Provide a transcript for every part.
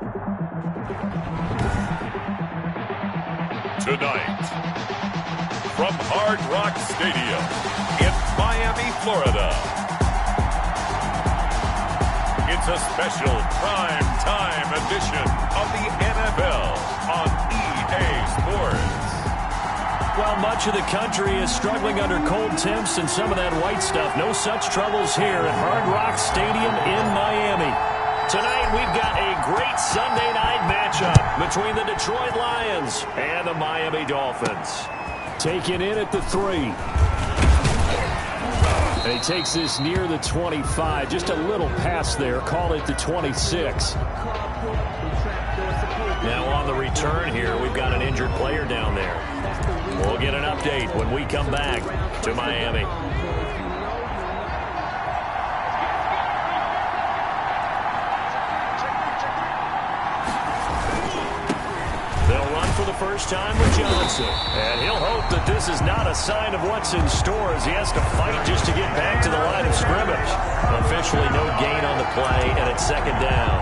Tonight, from Hard Rock Stadium in Miami, Florida, it's a special prime-time edition of the NFL on EA Sports. Well, much of the country is struggling under cold temps and some of that white stuff. No such troubles here at Hard Rock Stadium in Miami. Tonight, we've got a great Sunday night matchup between the Detroit Lions and the Miami Dolphins. Taken in at the 3. And he takes this near the 25. Just a little pass there. Call it the 26. Now on the return here, we've got an injured player down there. We'll get an update when we come back to Miami. For the first time with Johnson. And he'll hope that this is not a sign of what's in store as he has to fight just to get back to the line of scrimmage. Officially no gain on the play, and it's second down.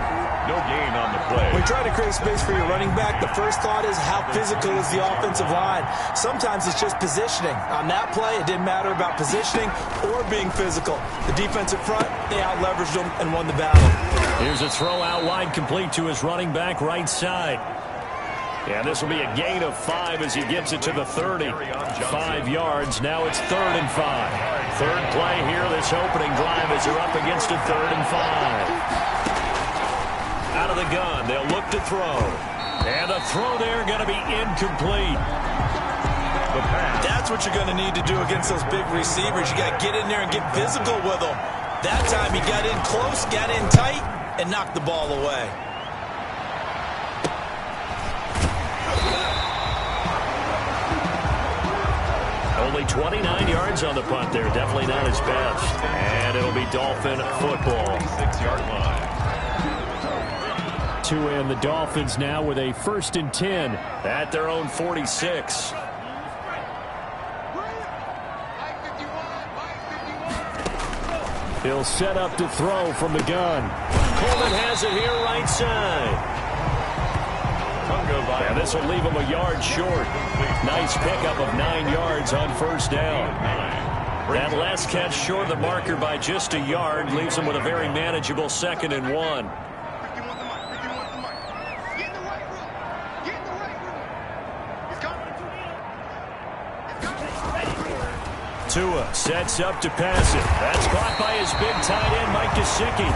No gain on the play. When you try to create space for your running back, the first thought is how physical is the offensive line. Sometimes it's just positioning. On that play, it didn't matter about positioning or being physical. The defensive front, they out-leveraged them and won the battle. Here's a throw out wide complete to his running back right side. And this will be a gain of 5 as he gets it to the 30. 5 yards. Now it's 3rd and 5. Third play here this opening drive as they're up against a 3rd and 5. Out of the gun. They'll look to throw. And the throw there going to be incomplete. That's what you're going to need to do against those big receivers. You got to get in there and get physical with them. That time he got in close, got in tight, and knocked the ball away. Only 29 yards on the punt there. Definitely not his best. And it'll be Dolphin football. 6-yard line. To end the Dolphins now with a 1st and 10 at their own 46. He'll set up to throw from the gun. Coleman has it here right side. And this will leave him a yard short. Nice pickup of 9 yards on first down. That last catch short of the marker by just a yard leaves him with a very manageable 2nd and 1. Tua sets up to pass it. That's caught by his big tight end, Mike Gesicki.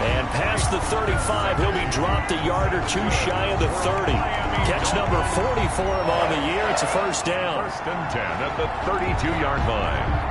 And past the 35, he'll be dropped a yard or 2 shy of the 30. Catch number 40 for him on the year. It's a first down. 1st and 10 at the 32-yard line.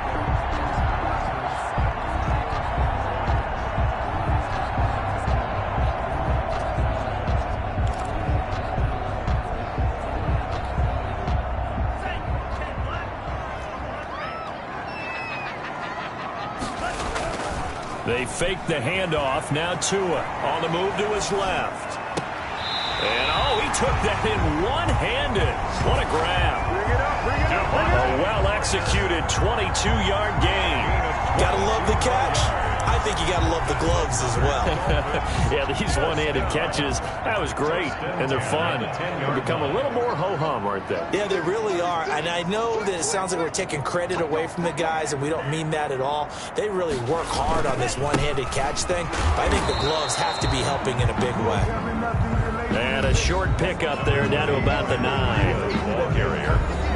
They fake the handoff. Now Tua on the move to his left. And, oh, he took that in one-handed. What a grab. A well-executed 22-yard gain. Gotta love the catch. I think you gotta love the gloves as well. Yeah, these one-handed catches, that was great. And they're fun. They become a little more ho-hum, aren't they? Yeah, they really are. And I know that it sounds like we're taking credit away from the guys, and we don't mean that at all. They really work hard on this one-handed catch thing. I think the gloves have to be helping in a big way. And a short pickup there down to about the 9.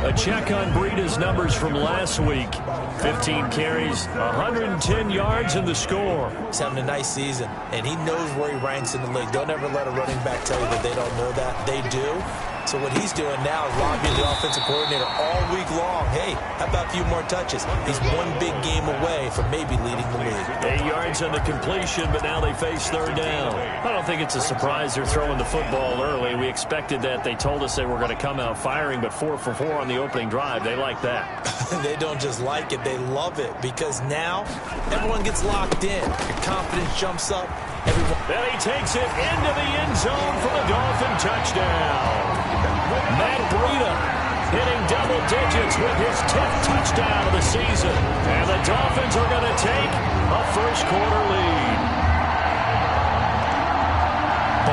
A check on Breida's numbers from last week. 15 carries, 110 yards in the score. He's having a nice season, and he knows where he ranks in the league. Don't ever let a running back tell you that they don't know that. They do. So what he's doing now is lobbying the offensive coordinator all week long. Hey, how about a few more touches? He's one big game away from maybe leading the league. 8 yards on the completion, but now they face 3rd down. I don't think it's a surprise they're throwing the football early. We expected that. They told us they were going to come out firing, but 4 for 4 on the opening drive. They like that. They don't just like it. They love it because now everyone gets locked in. Your confidence jumps up. Then he takes it into the end zone for the Dolphin touchdown. Matt Breida hitting double digits with his 10th touchdown of the season. And the Dolphins are going to take a first quarter lead.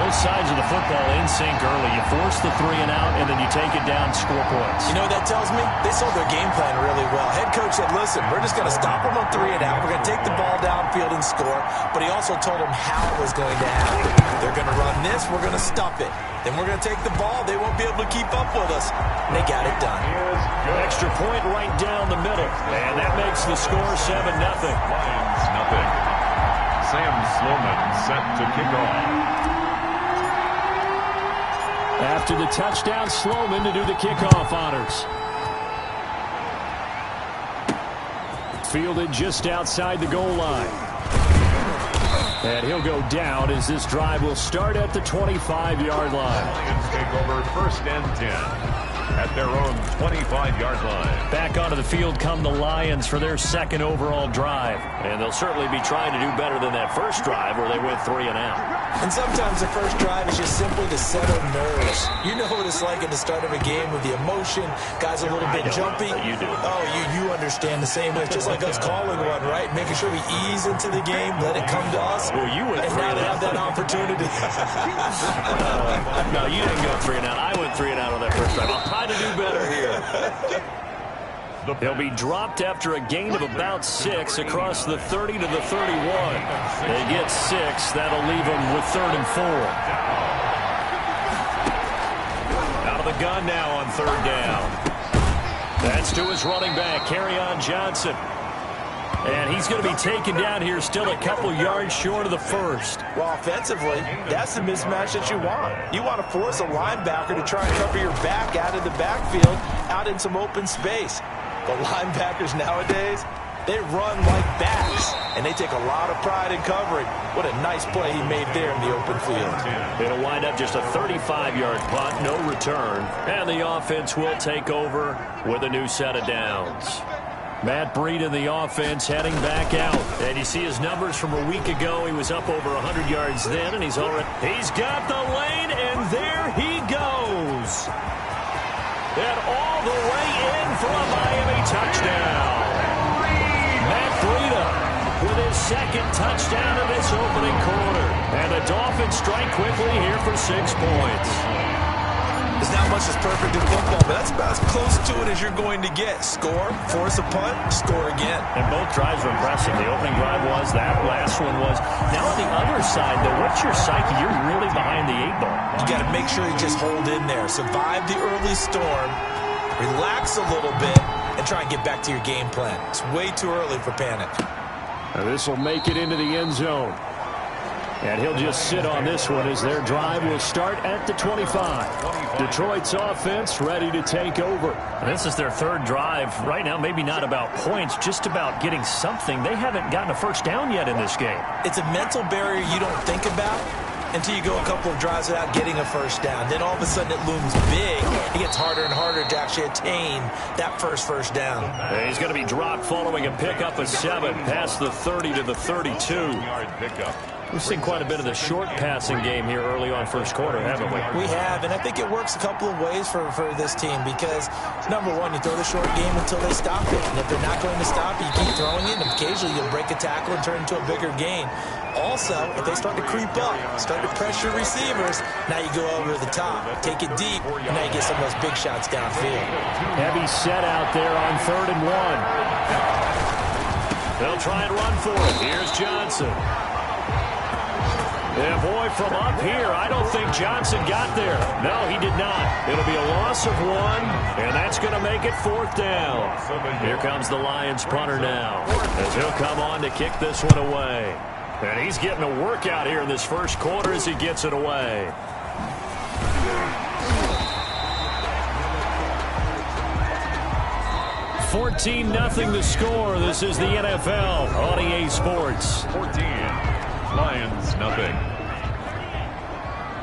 Both sides of the football in sync early. You force the 3 and out, and then you take it down, score points. You know what that tells me? They sold their game plan really well. Head coach said, listen, we're just going to stop them on 3 and out. We're going to take the ball downfield and score. But he also told them how it was going to happen. They're going to run this. We're going to stop it. Then we're going to take the ball. They won't be able to keep up with us. And they got it done. Extra point right down the middle. And that makes the score 7-0. Lions, nothing. Sam Sloman set to kick off. After the touchdown, Sloman to do the kickoff honors. Fielded just outside the goal line. And he'll go down as this drive will start at the 25-yard line. Lions take over 1st and 10 at their own 25-yard line. Back onto the field come the Lions for their 2nd overall drive. And they'll certainly be trying to do better than that first drive where they went 3 and out. And sometimes the first drive is just simply to settle nerves. You know what it's like at the start of a game with the emotion. Guys are a little bit jumpy. You do. Oh, you understand the same way. It's just like us calling one, right? Making sure we ease into the game, let it come to us. Well, you went 3 and now and they out. have that opportunity. No, you didn't go 3 and out. I went 3 and out on that first drive. I'll try to do better here. He'll be dropped after a gain of about 6 across the 30 to the 31. They get 6. That'll leave them with 3rd and 4. Out of the gun now on 3rd down. That's to his running back, Kerryon Johnson. And he's going to be taken down here still a couple yards short of the 1st. Well, offensively, that's the mismatch that you want. You want to force a linebacker to try and cover your back out of the backfield, out in some open space. But linebackers nowadays, they run like backs, and they take a lot of pride in covering. What a nice play he made there in the open field. It'll wind up just a 35-yard punt, no return. And the offense will take over with a new set of downs. Matt Breed in the offense heading back out. And you see his numbers from a week ago. He was up over 100 yards then, and he's got the lane, and there he goes. And all the way in for a Miami touchdown. Matt Breida with his 2nd touchdown of this opening quarter. And the Dolphins strike quickly here for 6 points. There's not much that's perfect in football, but that's about as close to it as you're going to get. Score, force a punt, score again. And both drives were impressive. The opening drive was, that last one was. Now on the other side, though, what's your psyche? You're really behind the 8 ball. You got to make sure you just hold in there. Survive the early storm, relax a little bit, and try and get back to your game plan. It's way too early for panic. Now this will make it into the end zone. And he'll just sit on this one as their drive will start at the 25. Detroit's offense ready to take over. This is their 3rd drive. Right now, maybe not about points, just about getting something. They haven't gotten a 1st down yet in this game. It's a mental barrier you don't think about until you go a couple of drives without getting a 1st down. Then all of a sudden it looms big. It gets harder and harder to actually attain that first down. And he's going to be dropped following a pickup of 7 past the 30 to the 32. We've seen quite a bit of the short passing game here early on 1st quarter, haven't we? We have, and I think it works a couple of ways for this team because, number one, you throw the short game until they stop it. And if they're not going to stop it, you keep throwing it, and occasionally you'll break a tackle and turn it into a bigger gain. Also, if they start to creep up, start to pressure receivers, now you go over the top, take it deep, and now you get some of those big shots downfield. Heavy set out there on 3rd and 1. They'll try and run for it. Here's Johnson. Yeah, boy, from up here, I don't think Johnson got there. No, he did not. It'll be a loss of 1, and that's going to make it 4th down. Here comes the Lions punter now, as he'll come on to kick this one away. And he's getting a workout here in this 1st quarter as he gets it away. $14-0 the score. This is the NFL on EA Sports. 14. Lions, nothing.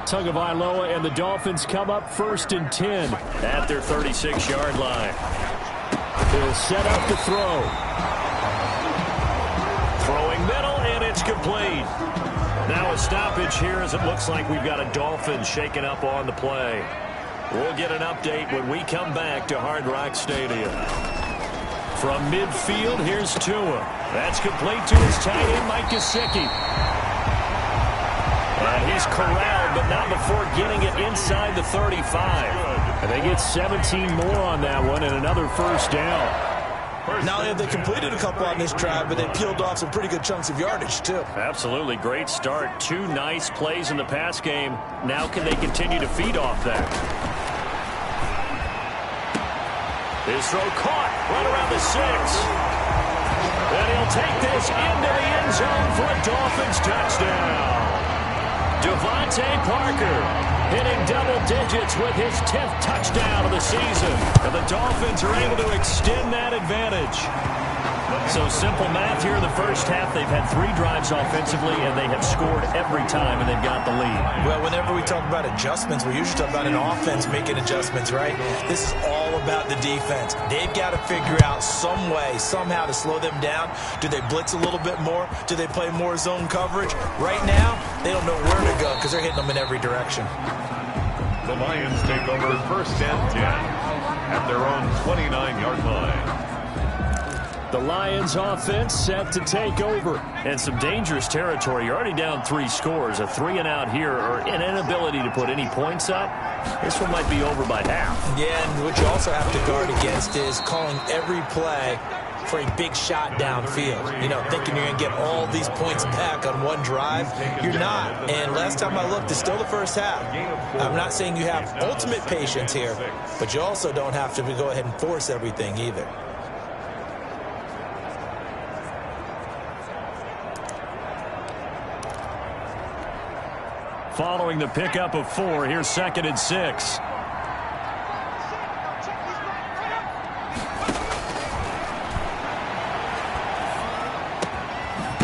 Tagovailoa and the Dolphins come up 1st and 10 at their 36-yard line. He'll set up to throw. Throwing middle, and it's complete. Now a stoppage here as it looks like we've got a Dolphins shaken up on the play. We'll get an update when we come back to Hard Rock Stadium. From midfield, here's Tua. That's complete to his tight end, Mike Gesicki. And he's corralled, but not before getting it inside the 35. And they get 17 more on that one and another first down. Not only have they completed a couple on this drive, but they peeled off some pretty good chunks of yardage, too. Absolutely. Great start. 2 nice plays in the pass game. Now can they continue to feed off that? His throw caught right around the 6. And he'll take this into the end zone for a Dolphins touchdown. Devontae Parker hitting double digits with his 10th touchdown of the season. And the Dolphins are able to extend that advantage. So simple math here in the first half. They've had 3 drives offensively, and they have scored every time, and they've got the lead. Well, whenever we talk about adjustments, we usually talk about an offense making adjustments, right? This is all about the defense. They've got to figure out some way, somehow to slow them down. Do they blitz a little bit more? Do they play more zone coverage? Right now, they don't know where to go because they're hitting them in every direction. The Lions take over 1st and 10 at their own 29-yard line. The Lions offense set to take over. And some dangerous territory. You're already down 3 scores. A 3-and-out here, or an inability to put any points up. This one might be over by half. Yeah, and what you also have to guard against is calling every play for a big shot downfield. You know, thinking you're going to get all these points back on one drive. You're not. And last time I looked, it's still the first half. I'm not saying you have ultimate patience here, but you also don't have to go ahead and force everything either. Following the pickup of 4, here's 2nd and 6.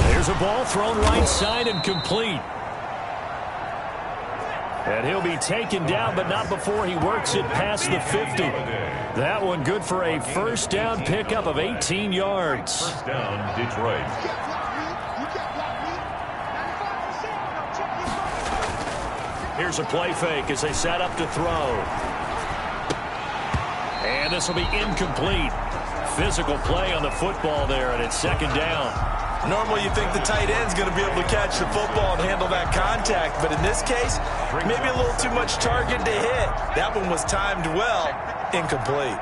There's a ball thrown right side and complete. And he'll be taken down, but not before he works it past the 50. That one good for a first down pickup of 18 yards. First down, Detroit. Here's a play fake as they set up to throw. And this will be incomplete. Physical play on the football there, and it's 2nd down. Normally you think the tight end's going to be able to catch the football and handle that contact, but in this case, maybe a little too much target to hit. That one was timed well, incomplete.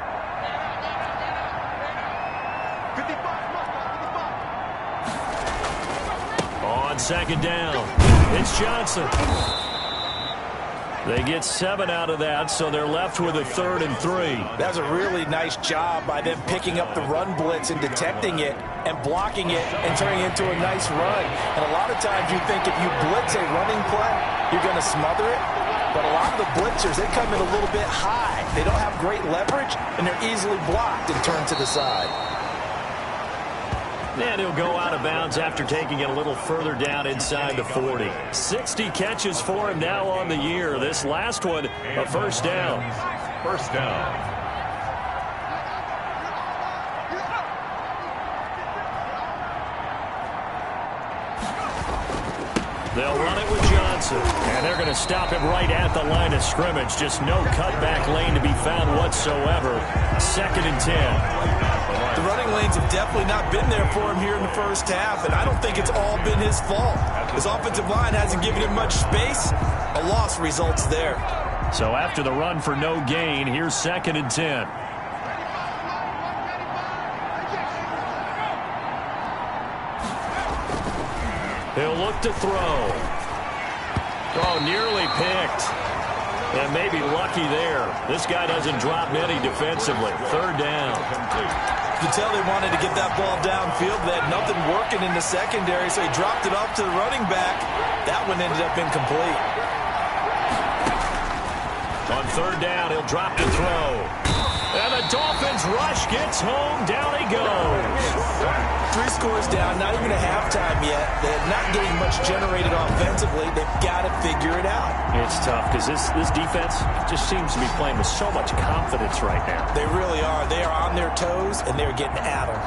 On 2nd down, it's Johnson. They get 7 out of that, so they're left with a 3rd and 3. That was a really nice job by them picking up the run blitz and detecting it and blocking it and turning it into a nice run. And a lot of times you think if you blitz a running play, you're going to smother it. But a lot of the blitzers, they come in a little bit high. They don't have great leverage, and they're easily blocked and turned to the side. And he'll go out of bounds after taking it a little further down inside the 40. 60 catches for him now on the year. This last one, a first down. First down. They'll run it with Johnson. And they're going to stop him right at the line of scrimmage. Just no cutback lane to be found whatsoever. 2nd and 10. The running lanes have definitely not been there for him here in the first half, and I don't think it's all been his fault. His offensive line hasn't given him much space. A loss results there. So after the run for no gain, here's 2nd and 10. He'll look to throw. Oh, nearly picked. And maybe lucky there. This guy doesn't drop many defensively. 3rd down. You can tell they wanted to get that ball downfield. They had nothing working in the secondary, so he dropped it off to the running back. That one ended up incomplete. On 3rd down, he'll drop to throw. And the Dolphins rush gets home. Down he goes. 3 scores down, not even a halftime yet. They're not getting much generated offensively. They've got to figure it out. It's tough because this defense just seems to be playing with so much confidence right now. They really are. They are on their toes, and they're getting at them.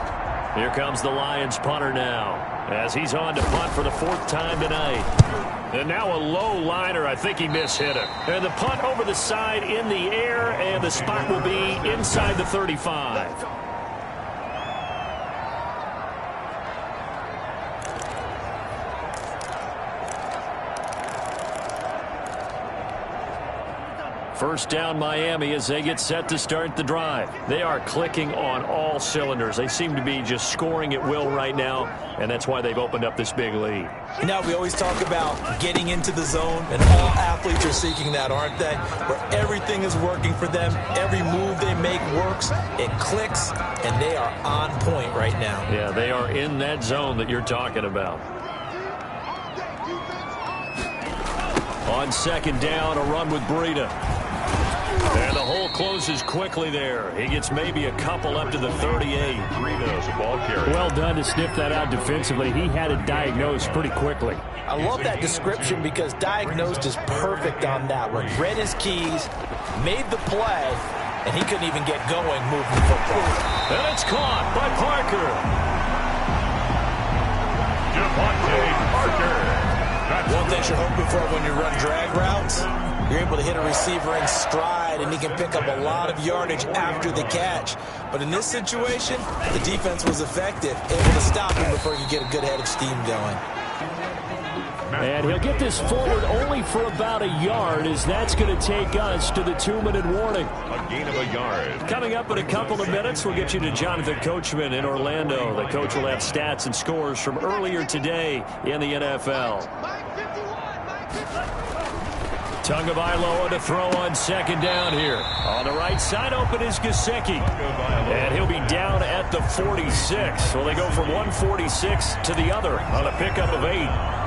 Here comes the Lions punter now as he's on to punt for the 4th time tonight. And now a low liner. I think he mishit it. And the punt over the side in the air, and the spot will be inside the 35. First down Miami as they get set to start the drive. They are clicking on all cylinders. They seem to be just scoring at will right now, and that's why they've opened up this big lead. Now, we always talk about getting into the zone, and all athletes are seeking that, aren't they? Where everything is working for them. Every move they make works. It clicks, and they are on point right now. Yeah, they are in that zone that you're talking about. On second down, a run with Breida. And the hole closes quickly there. He gets maybe a couple up to the 38. Breida, the ball carrier. Well done to sniff that out defensively. He had it diagnosed pretty quickly. I love that description because diagnosed is perfect on that one. Read his keys, made the play, and he couldn't even get going moving the football. And it's caught by Parker. Javonte Parker. One thing you're hoping for when you run drag routes, you're able to hit a receiver in stride, and he can pick up a lot of yardage after the catch. But in this situation, the defense was effective, able to stop him before he could get a good head of steam going. And he'll get this forward only for about a yard, as that's going to take us to the 2-minute warning. A gain of a yard. Coming up in a couple of minutes, we'll get you to Jonathan Coachman in Orlando. The coach will have stats and scores from earlier today in the NFL. Tagovailoa to throw on second down here. On the right side open is Gesicki. And he'll be down at the 46. So they go from 146 to the other on a pickup of 8.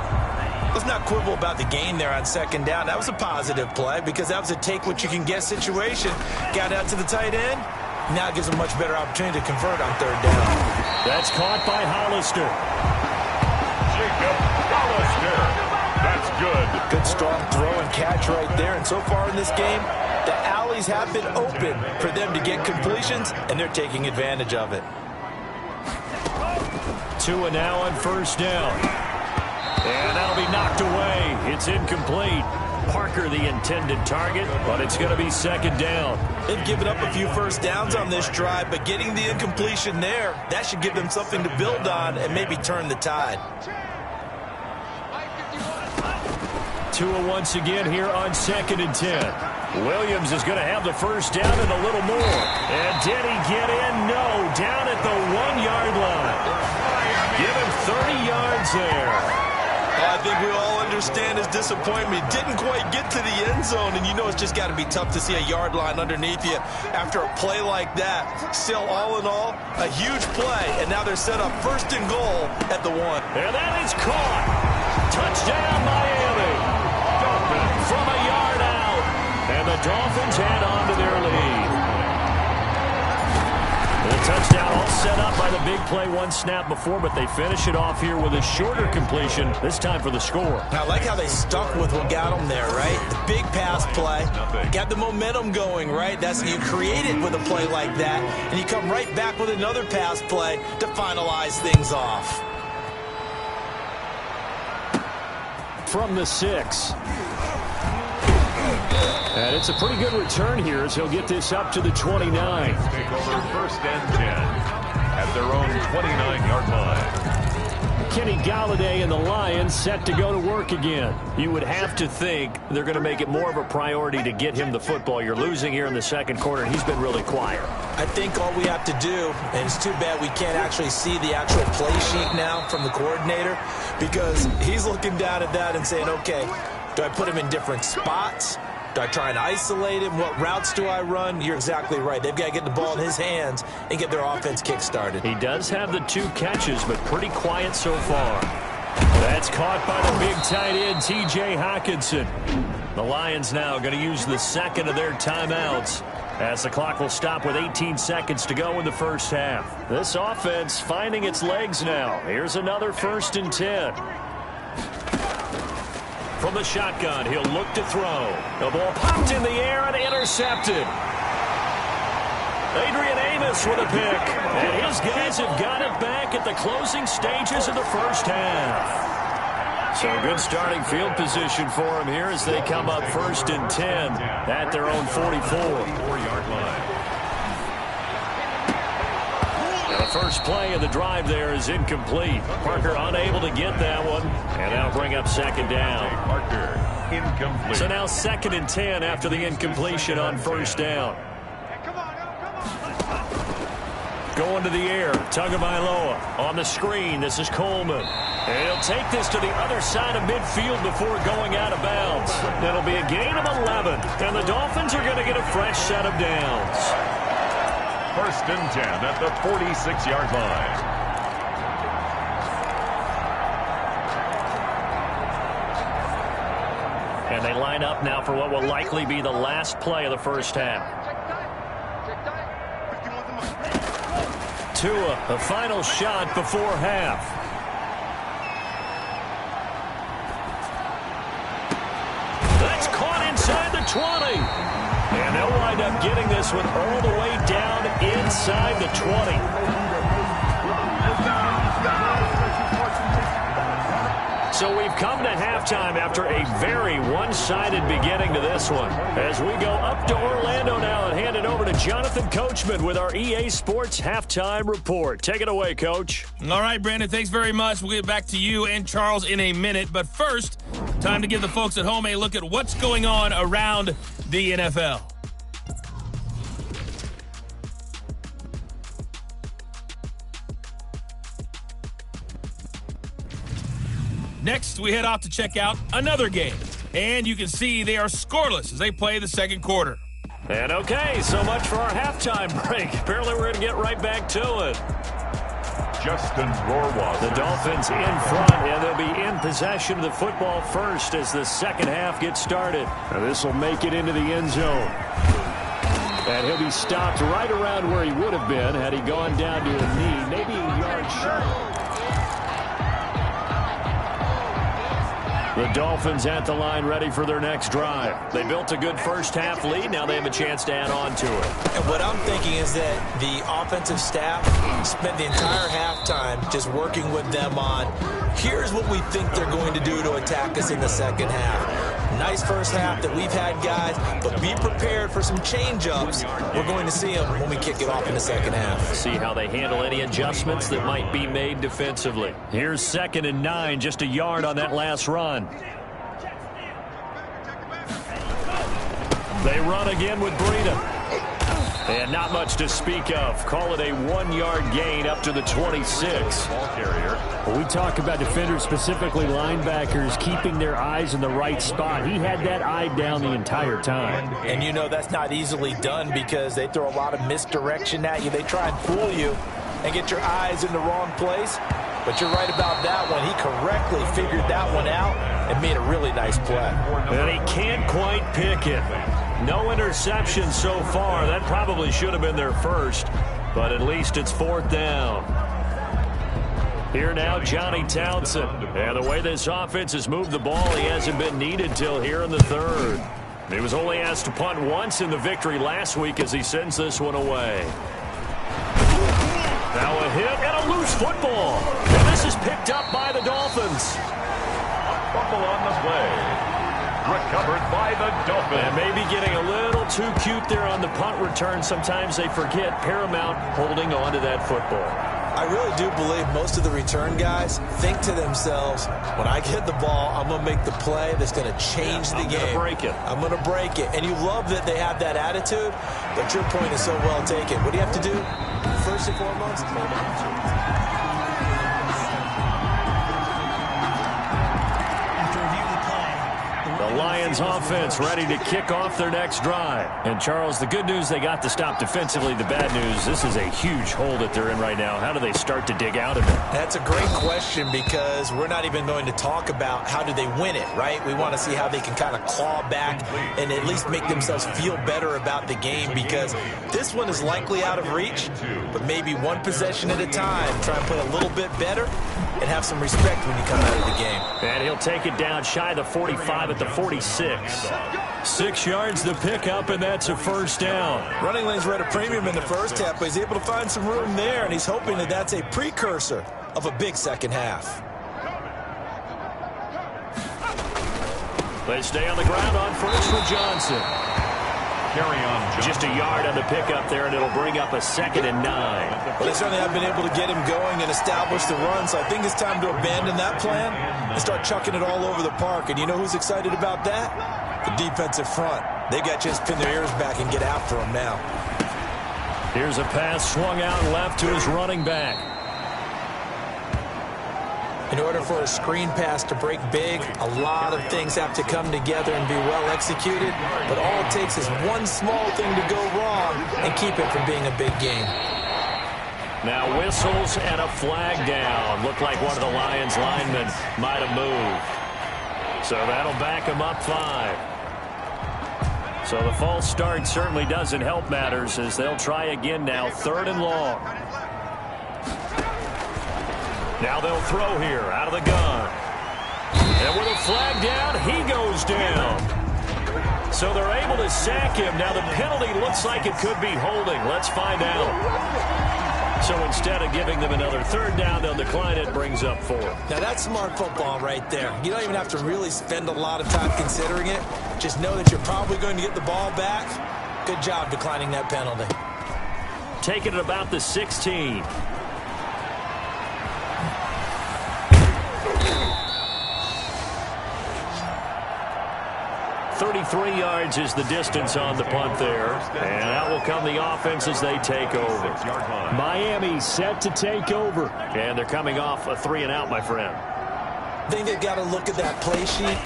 Let's not quibble about the gain there on second down. That was a positive play because that was a take-what-you-can-get situation. Got out to the tight end. Now it gives him a much better opportunity to convert on third down. That's caught by Hollister. Jacob Hollister. That's good. Good strong throw and catch right there. And so far in this game, the alleys have been open for them to get completions, and they're taking advantage of it. Tua now on first down. And that'll be knocked away. It's incomplete. Parker the intended target, but it's going to be second down. They've given up a few first downs on this drive, but getting the incompletion there, that should give them something to build on and maybe turn the tide. Tua once again here on second and 10. Williams is going to have the first down and a little more. And did he get in? No. Down at the 1-yard line. Give him 30 yards there. I think we all understand his disappointment. Didn't quite get to the end zone, and you know it's just got to be tough to see a yard line underneath you after a play like that. Still, all in all, a huge play, and now they're set up first and goal at the 1. And that is caught. Touchdown, Miami. From a yard out. And the Dolphins add on to their lead. The touchdown all set up by the big play one snap before, but they finish it off here with a shorter completion, this time for the score. I like how they stuck with what got them there, right? The big pass play, got the momentum going, right? That's you create it with a play like that, and you come right back with another pass play to finalize things off. From the 6. And it's a pretty good return here as he'll get this up to the 29. Take over first and 10 at their own 29-yard line. Kenny Galladay and the Lions set to go to work again. You would have to think they're going to make it more of a priority to get him the football. You're losing here in the second quarter, and he's been really quiet. I think all we have to do, and it's too bad we can't actually see the actual play sheet now from the coordinator, because he's looking down at that and saying, okay, do I put him in different spots? Do I try and isolate him? What routes do I run? You're exactly right. They've got to get the ball in his hands and get their offense kick-started. He does have the 2 catches, but pretty quiet so far. That's caught by the big tight end, T.J. Hockenson. The Lions now going to use the second of their timeouts as the clock will stop with 18 seconds to go in the first half. This offense finding its legs now. Here's another first and 10. From the shotgun, he'll look to throw. The ball popped in the air and intercepted. Adrian Amos with a pick. And his guys have got it back at the closing stages of the first half. So good starting field position for him here as they come up first and 10 at their own 44-yard line. The first play of the drive there is incomplete. Parker unable to get that one, and that'll bring up second down. Parker. incomplete. So now 2nd and 10 after the incompletion on first down. Going to the air, Tagovailoa on the screen. This is Coleman. And he'll take this to the other side of midfield before going out of bounds. It'll be a gain of 11, and the Dolphins are going to get a fresh set of downs. 1st and 10 at the 46-yard line. And they line up now for what will likely be the last play of the first half. Tua, a final shot before half. That's caught inside the 20. And they'll wind up getting this one all the way down inside the 20. So we've come to halftime after a very one-sided beginning to this one. As we go up to Orlando now and hand it over to Jonathan Coachman with our EA Sports Halftime Report. Take it away, Coach. All right, Brandon, thanks very much. We'll get back to you and Charles in a minute. But first, time to give the folks at home a look at what's going on around the NFL. Next, we head off to check out another game. And you can see they are scoreless as they play the second quarter. And okay, so much for our halftime break. Apparently we're going to get right back to it. Justin Rohrwasser. The Dolphins in front, and they'll be in possession of the football first as the second half gets started. Now this will make it into the end zone. And he'll be stopped right around where he would have been had he gone down to a knee, maybe a yard short. The Dolphins at the line ready for their next drive. They built a good first half lead. Now they have a chance to add on to it. And what I'm thinking is that the offensive staff spent the entire halftime just working with them on, here's what we think they're going to do to attack us in the second half. Nice first half that we've had, guys, but be prepared for some change-ups. We're going to see them when we kick it off in the second half. See how they handle any adjustments that might be made defensively. Here's 2nd and 9, just a yard on that last run. They run again with Breida. And not much to speak of. Call it a 1-yard gain up to the 26. Ball carrier. When we talk about defenders, specifically linebackers, keeping their eyes in the right spot, he had that eye down the entire time. And you know that's not easily done because they throw a lot of misdirection at you. They try and fool you and get your eyes in the wrong place. But you're right about that one. He correctly figured that one out and made a really nice play. And he can't quite pick it. No interceptions so far. That probably should have been their first, but at least it's 4th down. Here now, Johnny Townsend. And the way this offense has moved the ball, he hasn't been needed till here in the 3rd. He was only asked to punt once in the victory last week as he sends this one away. Now a hit and a loose football. And this is picked up by the Dolphins. Fumble on the play. Recovered by the Dolphins. And maybe getting a little too cute there on the punt return. Sometimes they forget paramount holding on to that football. I really do believe most of the return guys think to themselves, when I get the ball, I'm going to make the play that's going to change the game. I'm going to break it. I'm going to break it. And you love that they have that attitude, but your point is so well taken. What do you have to do? First and foremost, the Lions offense ready to kick off their next drive. And, Charles, the good news, they got to stop defensively. The bad news, this is a huge hole that they're in right now. How do they start to dig out of it? That's a great question because we're not even going to talk about how do they win it, right? We want to see how they can kind of claw back and at least make themselves feel better about the game because this one is likely out of reach, but maybe one possession at a time. Try and play a little bit better and have some respect when you come out of the game. And he'll take it down shy of the 45 at the 46. 6 yards the pickup, and that's a first down. Running lanes were at a premium in the first half, but he's able to find some room there, and he's hoping that that's a precursor of a big second half. They stay on the ground on first for Johnson. carry on. Just a yard on the pickup there, and it'll bring up a 2nd and 9. Well, they certainly have been able to get him going and establish the run, so I think it's time to abandon that plan and start chucking it all over the park. And you know who's excited about that? The defensive front. They got to just pin their ears back and get after him now. Here's a pass swung out left to his running back. In order for a screen pass to break big, a lot of things have to come together and be well executed. But all it takes is one small thing to go wrong and keep it from being a big game. Now whistles and a flag down. Looked like one of the Lions linemen might have moved. So that'll back him up 5. So the false start certainly doesn't help matters as they'll try again now. 3rd and long. Now they'll throw here out of the gun. And with a flag down, he goes down. So they're able to sack him. Now the penalty looks like it could be holding. Let's find out. So instead of giving them another 3rd down, they'll decline it. Brings up 4. Now that's smart football right there. You don't even have to really spend a lot of time considering it. Just know that you're probably going to get the ball back. Good job declining that penalty. Taking it about the 16. 33 yards is the distance on the punt there. And out will come the offense as they take over. Miami set to take over. And they're coming off a 3-and-out, my friend. I think they've got to look at that play sheet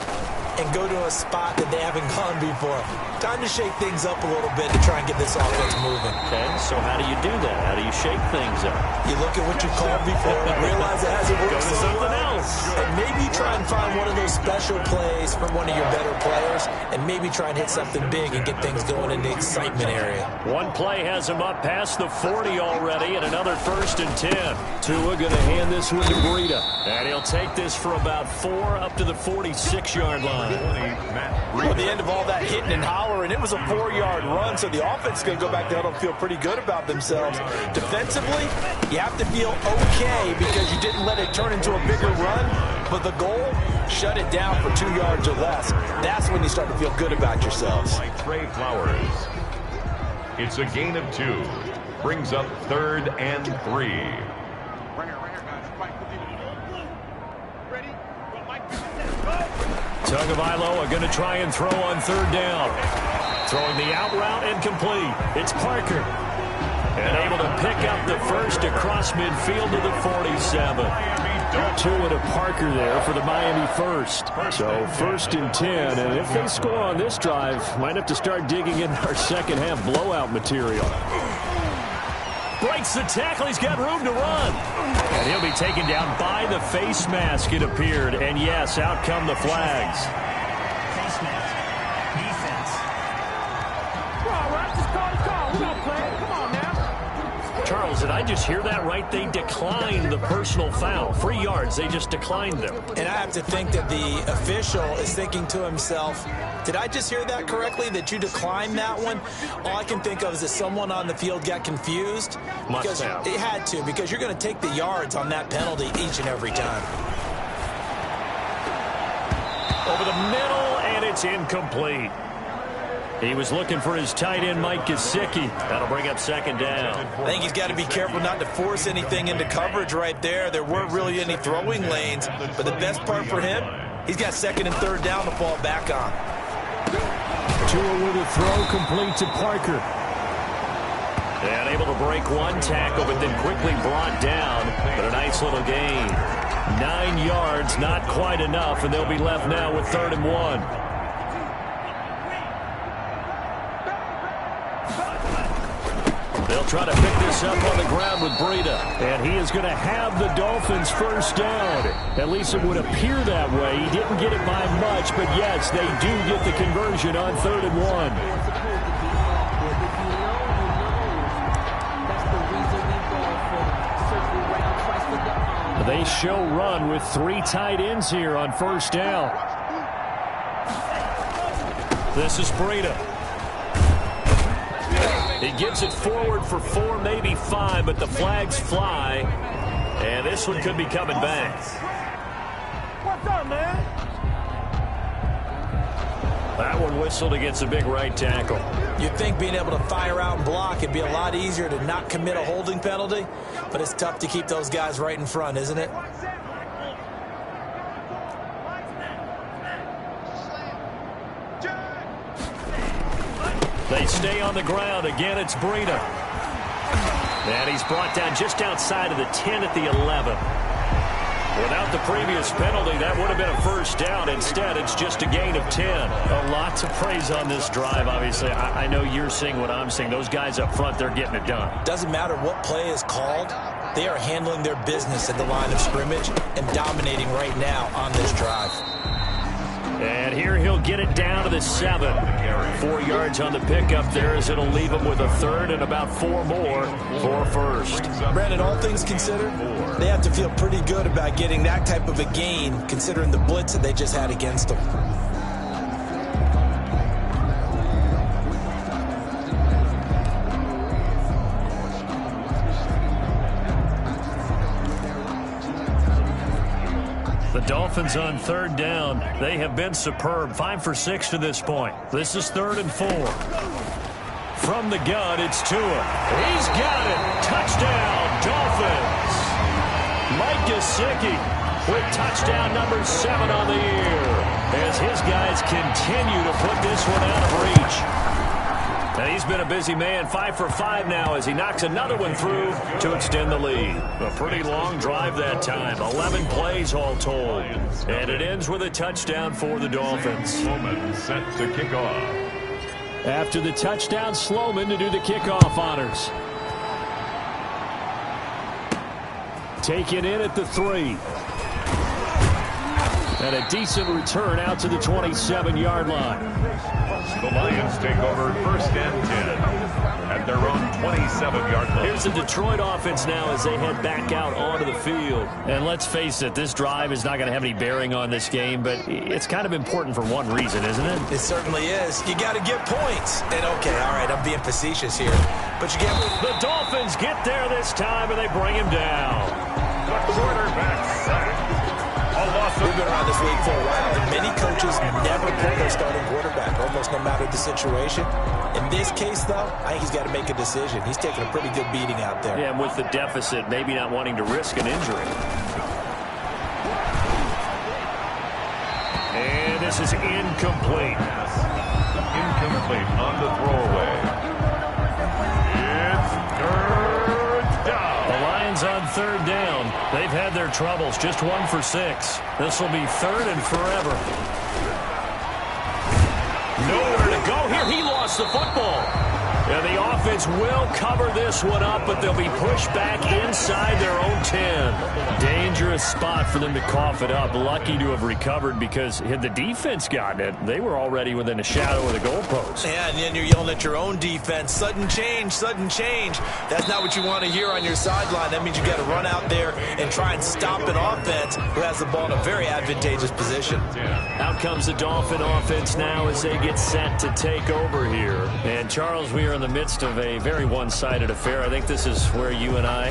and go to a spot that they haven't gone before. Time to shake things up a little bit to try and get this offense moving. Okay, so how do you do that? How do you shake things up? You look at what you called before and realize it hasn't worked Go to so something well. else. And maybe try and find one of those special plays from one of your better players and maybe try and hit something big and get things going in the excitement area. One play has him up past the 40 already, and another 1st and 10. Tua going to hand this one to Breida. And he'll take this for about 4 up to the 46-yard line. Well, at the end of all that hitting and hollering, it was a 4-yard run, so the offense is going to go back there and feel pretty good about themselves. Defensively, you have to feel okay because you didn't let it turn into a bigger run, but the goal, shut it down for 2 yards or less. That's when you start to feel good about yourselves. Trey Flowers. It's a gain of 2. Brings up 3rd and 3. Tagovailoa are going to try and throw on 3rd down. Throwing the out route incomplete. It's Parker. And able to pick up the first across midfield to the 47. Tua to Parker there for the Miami first. So 1st and 10. And if they score on this drive, might have to start digging in our second half blowout material. Breaks the tackle. He's got room to run. And he'll be taken down by the face mask, it appeared. And yes, out come the flags. Face mask. Defense. Charles, did I just hear that right? They declined the personal foul. 3 yards. They just declined them. And I have to think that the official is thinking to himself, did I just hear that correctly, that you declined that one? All I can think of is that someone on the field got confused. Must have. It had to, because you're going to take the yards on that penalty each and every time. Over the middle, and it's incomplete. He was looking for his tight end, Mike Gesicki. That'll bring up 2nd down. I think he's got to be careful not to force anything into coverage right there. There weren't really any throwing lanes, but the best part for him, he's got 2nd and 3rd down to fall back on. Tua with a throw complete to Parker. And able to break one tackle, but then quickly brought down. But a nice little gain. 9 yards, not quite enough, and they'll be left now with 3rd and 1. They'll try to pick this up on the ground with Breida. And he is going to have the Dolphins first down. At least it would appear that way. He didn't get it by much, but yes, they do get the conversion on 3rd and 1. They show run with 3 tight ends here on 1st down. This is Breida. He gets it forward for 4, maybe 5, but the flags fly. And this one could be coming back. What's up, man? That that one whistled against a big right tackle. You'd think being able to fire out and block it'd be a lot easier to not commit a holding penalty, but it's tough to keep those guys right in front, isn't it? They stay on the ground. Again, it's Breida. And he's brought down just outside of the 10 at the 11. Without the previous penalty, that would have been a first down. Instead, it's just a gain of 10. A lot to praise on this drive, obviously. I know you're seeing what I'm seeing. Those guys up front, they're getting it done. Doesn't matter what play is called. They are handling their business at the line of scrimmage and dominating right now on this drive. And here he'll get it down to the 7. 4 yards on the pickup there as it'll leave him with a third and about 4 more for first. Brandon, all things considered, they have to feel pretty good about getting that type of a gain considering the blitz that they just had against them. The Dolphins on third down. They have been superb. 5 for 6 to this point. This is 3rd and 4. From the gun, it's Tua. He's got it. Touchdown, Dolphins. Mike Gesicki with touchdown number 7 on the year as his guys continue to put this one out of reach. And he's been a busy man. 5 for 5 now as he knocks another one through to extend the lead. A pretty long drive that time. 11 plays all told. And it ends with a touchdown for the Dolphins. Sloman set to kick off. After the touchdown, Sloman to do the kickoff honors. Taken in at the 3. And a decent return out to the 27-yard line. The Lions take over 1st and 10 at their own 27-yard line. Here's the Detroit offense now as they head back out onto the field. And let's face it, this drive is not going to have any bearing on this game, but it's kind of important for one reason, isn't it? It certainly is. You got to get points. And, okay, all right, I'm being facetious here. But you get... The Dolphins get there this time, and they bring him down. The quarterback sack. We've been around this league for a while, and many coaches never pull their starting quarterback, almost no matter the situation. In this case, though, I think he's got to make a decision. He's taking a pretty good beating out there. Yeah, and with the deficit, maybe not wanting to risk an injury. And this is incomplete. Incomplete on the throwaway. It's 3rd down. The Lions on 3rd down. They've had their troubles. Just 1 for 6. This will be 3rd and forever. Nowhere to go here. He lost the football. And the offense will cover this one up, but they'll be pushed back inside their own 10. Dangerous spot for them to cough it up. Lucky to have recovered because had the defense gotten it, they were already within a shadow of the goalpost. Yeah, and then you're yelling at your own defense. Sudden change, sudden change. That's not what you want to hear on your sideline. That means you got to run out there and try and stop an offense who has the ball in a very advantageous position. Out comes the Dolphin offense now as they get set to take over here. And Charles, we are in the midst of a very one-sided affair. I think this is where you and I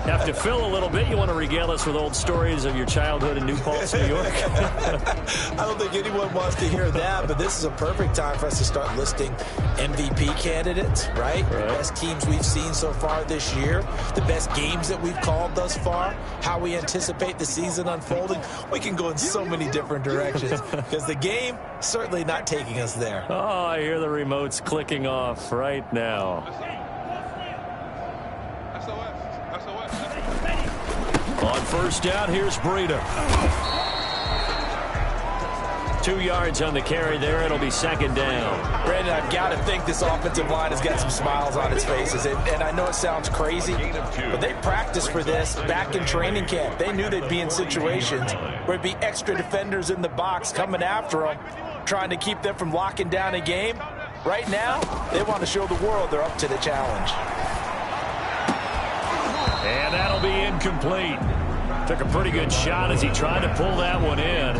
have to fill a little bit. You want to regale us with old stories of your childhood in New Paltz, New York? I don't think anyone wants to hear that, but this is a perfect time for us to start listing MVP candidates, right? The best teams we've seen so far this year, the best games that we've called thus far, how we anticipate the season unfolding. We can go in so many different directions because the game certainly not taking us there. Oh, I hear the remotes clicking off right now. On 1st down, here's Breida. 2 yards on the carry there. It'll be 2nd down. Brandon, I've got to think this offensive line has got some smiles on its faces. And I know it sounds crazy, but they practiced for this back in training camp. They knew they'd be in situations where it'd be extra defenders in the box coming after them, trying to keep them from locking down a game. Right now, they want to show the world they're up to the challenge. And that'll be incomplete. Took a pretty good shot as he tried to pull that one in.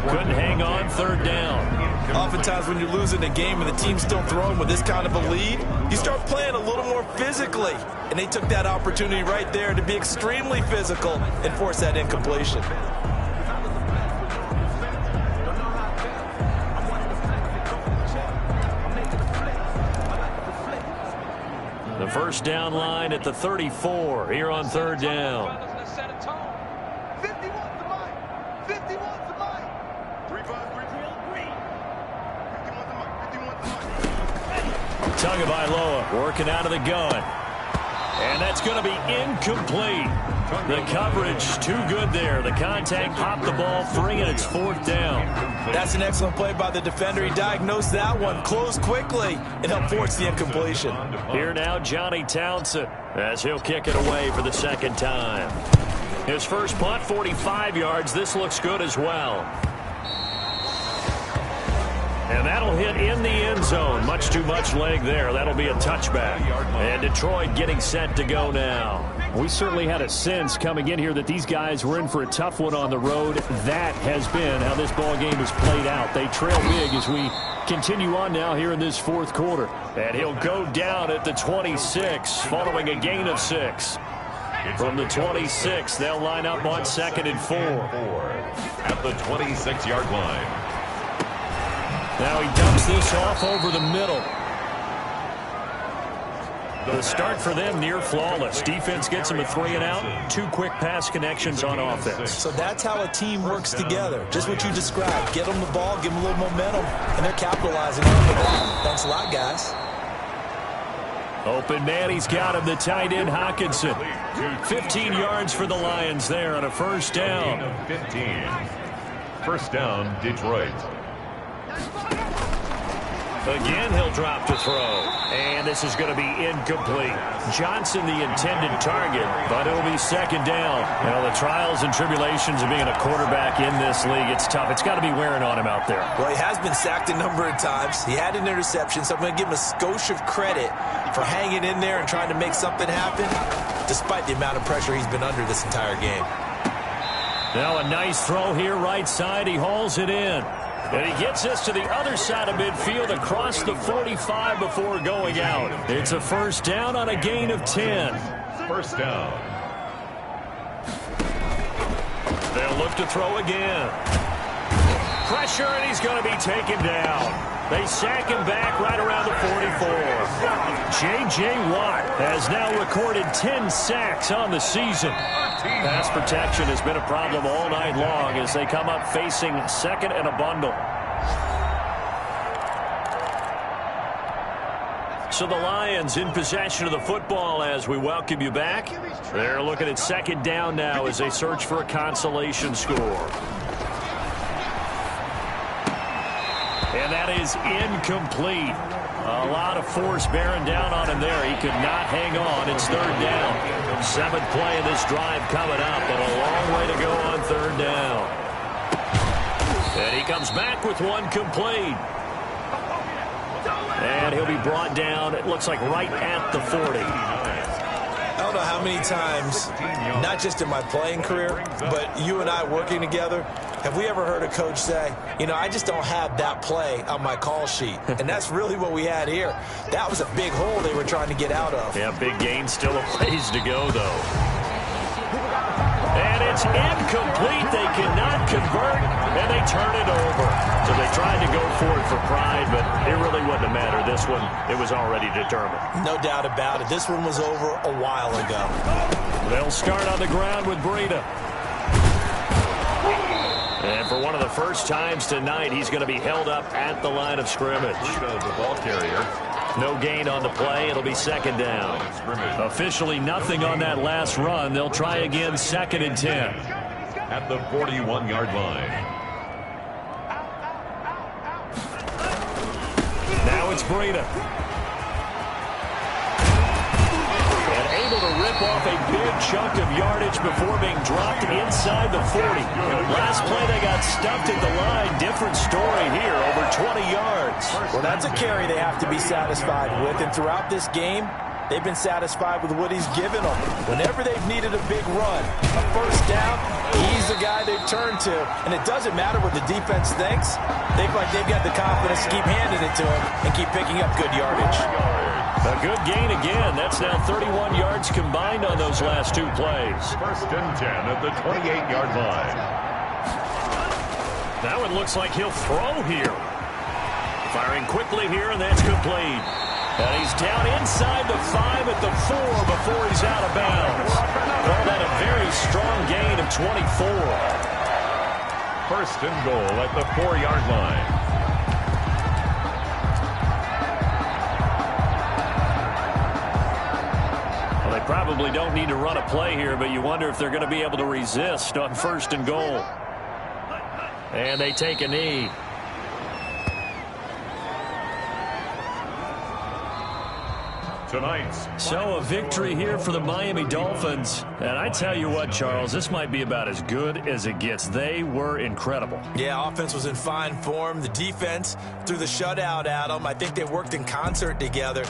Couldn't hang on 3rd down. Oftentimes when you're losing a game and the team's still throwing with this kind of a lead, you start playing a little more physically. And they took that opportunity right there to be extremely physical and force that incompletion. first down line at the 34 here on third down. Tagovailoa working out of the gun. And that's going to be incomplete. The coverage too good there. The contact popped the ball free, and it's fourth down. That's an excellent play by the defender. He diagnosed that one, closed quickly, and helped force the incompletion. Here now, Johnny Townsend, as he'll kick it away for the second time. His first punt, 45 yards. This looks good as well. And that'll hit in the end zone. Much too much leg there. That'll be a touchback. And Detroit getting set to go now. We certainly had a sense coming in here that these guys were in for a tough one on the road. That has been how this ball game has played out. They trail big as we continue on now here in this fourth quarter. And he'll go down at the 26 following a gain of 6. From the 26, they'll line up on 2nd and 4. At the 26-yard line. Now he dumps this off over the middle. The start for them near flawless. Defense gets them a 3 and out. 2 quick pass connections on offense. So that's how a team works together. Just what you described. Get them the ball, give them a little momentum, and they're capitalizing on the ball. Thanks a lot, guys. Open man, he's got him, the tight end Hockenson. 15 yards for the Lions there on a first down. 15. First down, Detroit. Again, he'll drop to throw. And this is going to be incomplete. Johnson, the intended target, but it'll be second down. You know, the trials and tribulations of being a quarterback in this league, it's tough. It's got to be wearing on him out there. Well, he has been sacked a number of times. He had an interception, so I'm going to give him a skosh of credit for hanging in there and trying to make something happen, despite the amount of pressure he's been under this entire game. Now a nice throw here, right side. He hauls it in. And he gets this to the other side of midfield across the 45 before going out. It's a first down on a gain of 10. First down. They'll look to throw again. Pressure, and he's going to be taken down. They sack him back right around the 44. J.J. Watt has now recorded 10 sacks on the season. Pass protection has been a problem all night long as they come up facing second and a bundle. So the Lions in possession of the football as we welcome you back. They're looking at second down now as they search for a consolation score. And that is incomplete. A lot of force bearing down on him there. He could not hang on. It's third down. 7th play of this drive coming up, and a long way to go on third down. And he comes back with one complete. And he'll be brought down, it looks like right at the 40. I don't know how many times, not just in my playing career, but you and I working together, have we ever heard a coach say, you know, I just don't have that play on my call sheet. And that's really what we had here. That was a big hole they were trying to get out of. Yeah, big gain, still a ways to go, though. And it's incomplete. They cannot convert, and they turn it over. So they tried to go for it for pride, but it really wouldn't have mattered. This one, it was already determined. No doubt about it. This one was over a while ago. They'll start on the ground with Breida. And for one of the first times tonight, he's going to be held up at the line of scrimmage. The ball carrier. No gain on the play. It'll be second down. Officially nothing on that last run. They'll try again, 2nd and 10. At the 41-yard line. Now it's Breida. And able to rip off a big chunk of yardage before being dropped inside the 40. Last play they got stuffed at the line. Different story here, over 20 yards. Well, that's a carry they have to be satisfied with. And throughout this game, they've been satisfied with what he's given them. Whenever they've needed a big run, a first down, he's the guy they've turned to. And it doesn't matter what the defense thinks. They feel like they've got the confidence to keep handing it to him and keep picking up good yardage. A good gain again. That's now 31 yards combined on those last 2 plays. First and 10 at the 28-yard line. Now it looks like he'll throw here. Firing quickly here, and that's complete. And he's down inside the 5 at the 4 before he's out of bounds. Call that a very strong gain of 24. First and goal at the 4-yard line. Well, they probably don't need to run a play here, but you wonder if they're going to be able to resist on first and goal. And they take a knee. So a victory here for the Miami Dolphins. And I tell you what, Charles, this might be about as good as it gets. They were incredible. Yeah, offense was in fine form. The defense threw the shutout at them. I think they worked in concert together.